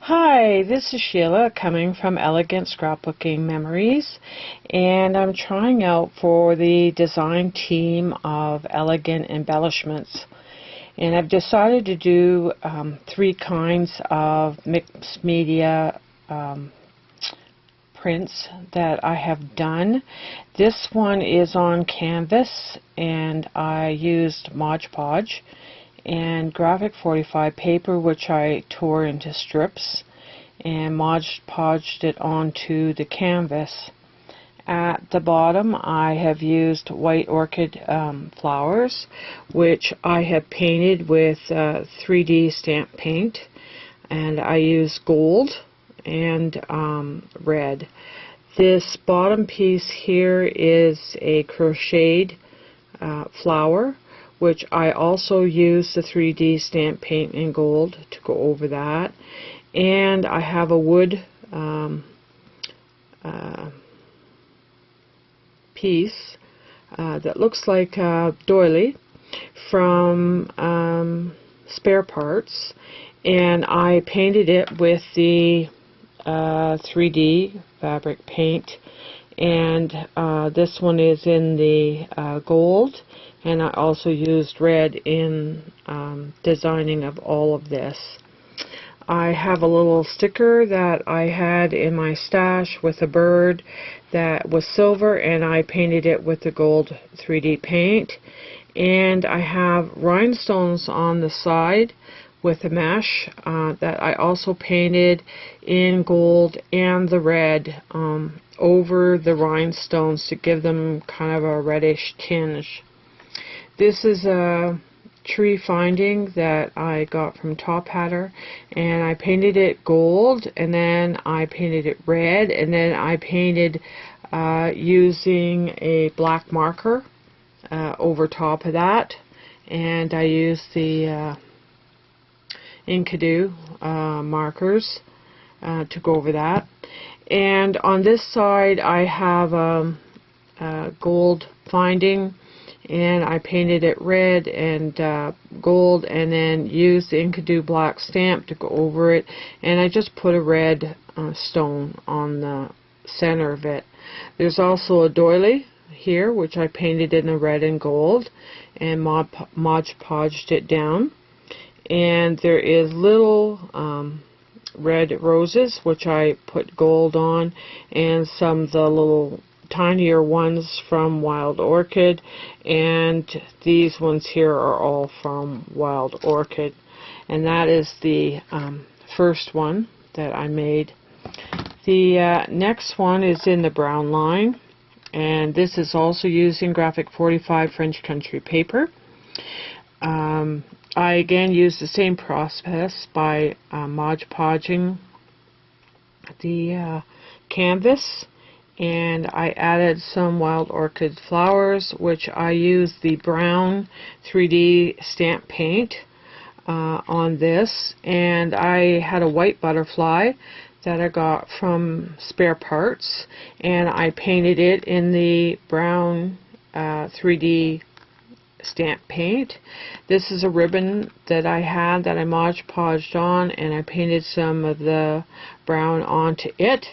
Hi, this is Sheila coming from Elegant Scrapbooking Memories, and I'm trying out for the design team of Elegant Embellishments. And I've decided to do three kinds of mixed media prints that I have done. This one is on canvas, and I used Mod Podge and Graphic 45 paper, which I tore into strips and Mod Podged it onto the canvas. At the bottom I have used white orchid flowers, which I have painted with 3D stamp paint, and I use gold and red. This bottom piece here is a crocheted flower, which I also use the 3D stamp paint in gold to go over that. And I have a wood piece that looks like a doily from Spare Parts, and I painted it with the 3D fabric paint, and this one is in the gold, and I also used red in designing of all of this. I have a little sticker that I had in my stash with a bird that was silver, and I painted it with the gold 3D paint. And I have rhinestones on the side with a mesh that I also painted in gold and the red over the rhinestones to give them kind of a reddish tinge. This is a tree finding that I got from Top Hatter, and I painted it gold, and then I painted it red, and then I painted using a black marker over top of that, and I used the Inkado markers to go over that. And on this side I have a gold finding, and I painted it red and gold, and then used the Inkado black stamp to go over it, and I just put a red stone on the center of it. There's also a doily here, which I painted in the red and gold and Mod Podged it down, and there is little red roses, which I put gold on, and some of the little tinier ones from Wild Orchid, and these ones here are all from Wild Orchid. And that is the first one that I made. The next one is in the brown line, and this is also using Graphic 45 French Country paper. I again used the same process by Mod Podging the canvas, and I added some Wild Orchid flowers, which I used the brown 3D stamp paint on this, and I had a white butterfly that I got from Spare Parts, and I painted it in the brown 3D stamp paint. This is a ribbon that I had that I Mod Podged on, and I painted some of the brown onto it.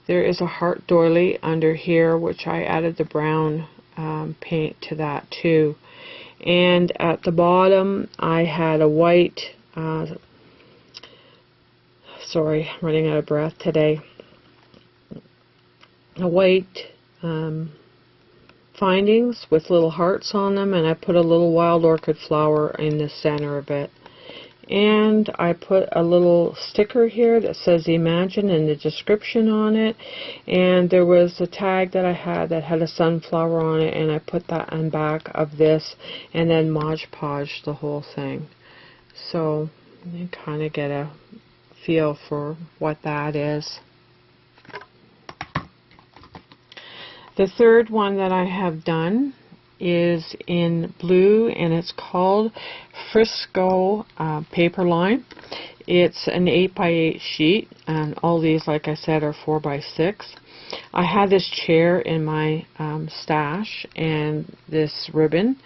There is a heart doily under here, which I added the brown paint to that too. And at the bottom I had a white, sorry, I'm running out of breath today, a white findings with little hearts on them, and I put a little Wild Orchid flower in the center of it. And I put a little sticker here that says Imagine and the description on it, and there was a tag that I had that had a sunflower on it, and I put that on back of this, and then Mod Podged the whole thing. So you kind of get a feel for what that is. The third one that I have done is in blue, and it's called Frisco Paperline. It's an 8x8 sheet, and all these, like I said, are 4x6. I had this chair in my stash and this ribbon,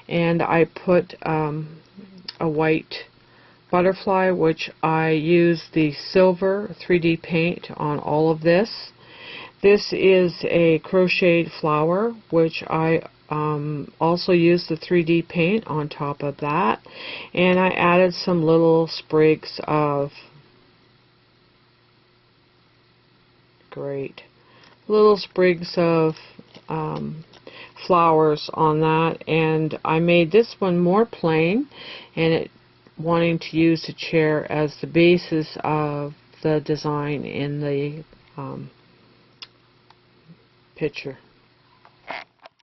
and I put a white butterfly, which I use the silver 3D paint on all of this. This is a crocheted flower, which I also used the 3D paint on top of that, and I added some little sprigs of little sprigs of flowers on that, and I made this one more plain, and it wanting to use the chair as the basis of the design in the picture.